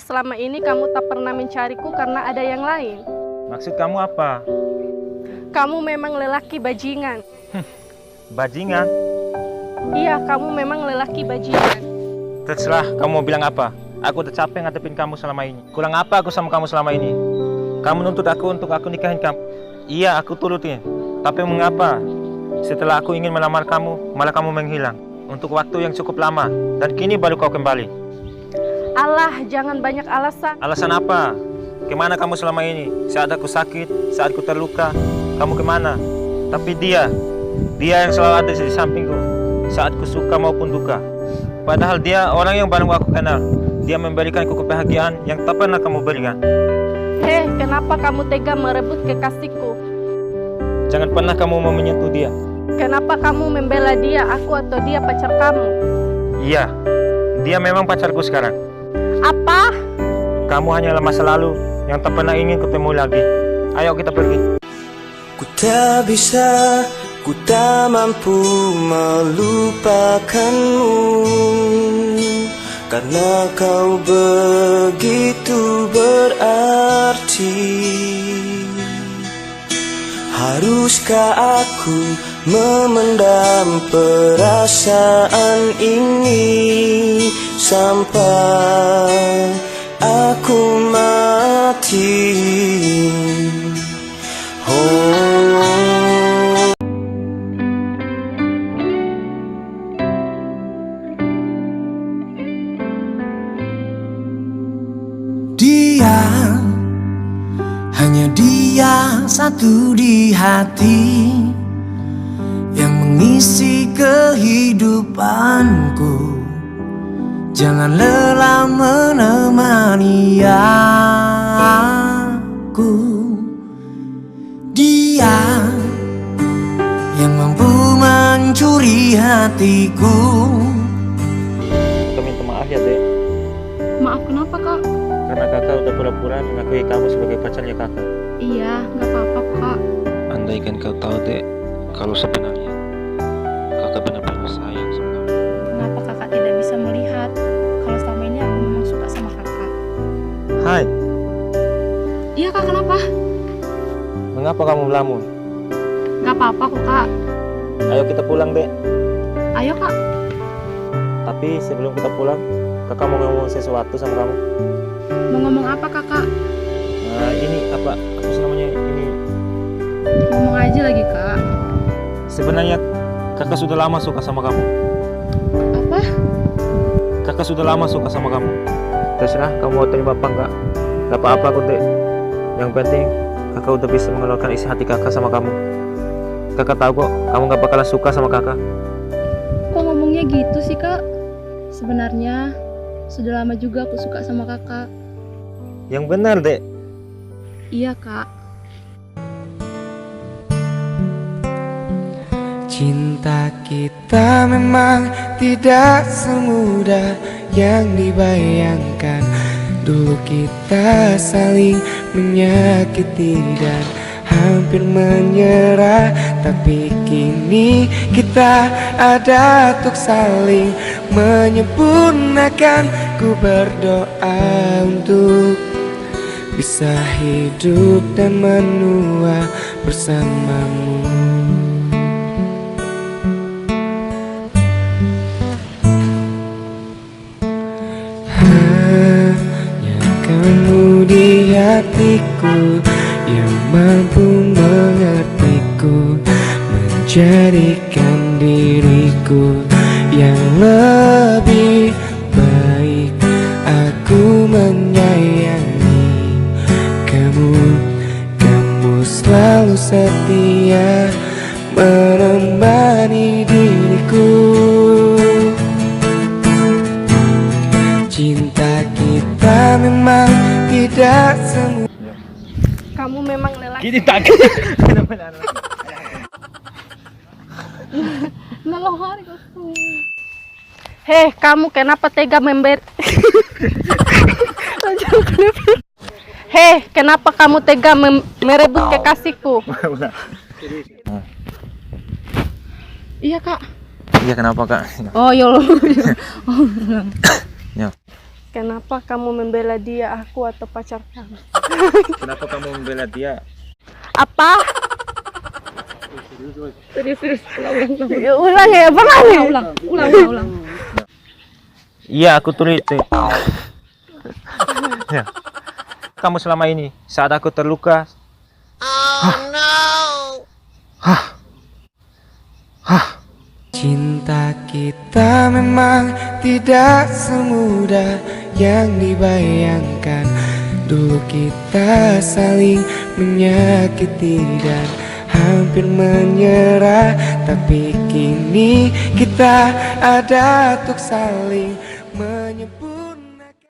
selama ini kamu tak pernah mencariku karena ada yang lain. Maksud kamu apa? Kamu memang lelaki bajingan. Bajingan? Iya, kamu memang lelaki bajingan. Terserah kamu mau bilang apa. Aku udah capek ngadepin kamu selama ini. Kurang apa aku sama kamu selama ini? Kamu nuntut aku untuk aku nikahin kamu. Iya, aku turutin. Tapi mengapa? Setelah aku ingin melamar kamu, malah kamu menghilang. Untuk waktu yang cukup lama. Dan kini baru kau kembali. Allah, jangan banyak alasan. Alasan apa? Kemana kamu selama ini? Saat aku sakit, saat aku terluka, kamu kemana? Tapi dia yang selalu ada di sampingku saat ku suka maupun duka. Padahal dia orang yang baru aku kenal. Dia memberikanku kebahagiaan yang tak pernah kamu berikan. Hei, kenapa kamu tega merebut kekasihku? Jangan pernah kamu mau menyentuh dia. Kenapa kamu membela dia, aku atau dia pacar kamu? Iya, dia memang pacarku sekarang. Apa? Kamu hanyalah masa lalu yang tak pernah ingin ketemu lagi. Ayo kita pergi. Ku tak bisa, ku tak mampu melupakanmu, karena kau begitu berarti. Haruskah aku memendam perasaan ini sampai aku mati? Dia, hanya dia satu di hati yang mengisi kehidupanku. Jangan lelah menemani aku. Dia yang mampu mencuri hatiku. Aku minta maaf ya, Dek. Maaf kenapa, Kak? Karena kakak udah pura-pura mengakui kamu sebagai pacarnya kakak. Iya, nggak apa-apa, Kak. Andaikan kau tahu, Dek, kalau sebenarnya kakak benar-benar sayang sama kamu. Kenapa kakak tidak bisa melihat kalau selama ini aku memang suka sama kakak? Hai, Iya, Kak, kenapa? mengapa kamu melamun? Nggak apa-apa kok, Kak. Ayo kita pulang, Dek. Ayo, Kak. Tapi sebelum kita pulang, kakak mau ngomong sesuatu sama kamu. Mau ngomong apa, Kakak? Ini apa sih namanya ini? Ngomong aja lagi, Kak. Sebenarnya kakak sudah lama suka sama kamu. Apa? Kakak sudah lama suka sama kamu. Terserah kamu mau terima apa enggak. Gak apa-apa kok, Dek. Yang penting kakak udah bisa mengeluarkan isi hati kakak sama kamu. Kakak tahu kok kamu gak bakalan suka sama kakak. Kok ngomongnya gitu sih, Kak? Sebenarnya sudah lama juga aku suka sama kakak. Yang benar, Dek. Iya, Kak. Cinta kita memang tidak semudah yang dibayangkan. Dulu kita saling menyakiti dan hampir menyerah, tapi kini kita ada untuk saling menyempurnakan. Ku berdoa untuk bisa hidup dan menua bersamamu. Hanya kamu di hatiku yang mampu mengertiku, menjadikan diriku yang lebih baik. Aku menyayangi kamu, kamu selalu setia menemani diriku. Cinta kita memang tidak semudah. Kamu memang lelaki. Gini tak. Nalohari kau. Hei, kamu kenapa tega Hei, kenapa kamu tega merebut kekasihku? Iya, Kak. Iya, kenapa, Kak? Oh, ya Allah. Ya. Kenapa kamu membela dia, aku atau pacar kamu? Kenapa kamu membela dia? Apa? Serius, ulang. Ya, ulang ya, pernah nih? Ulang. Iya, aku tulis. Ya. Kamu selama ini saat aku terluka. Cinta kita memang tidak semudah yang dibayangkan. Dulu kita saling menyakiti dan hampir menyerah, tapi kini kita ada untuk saling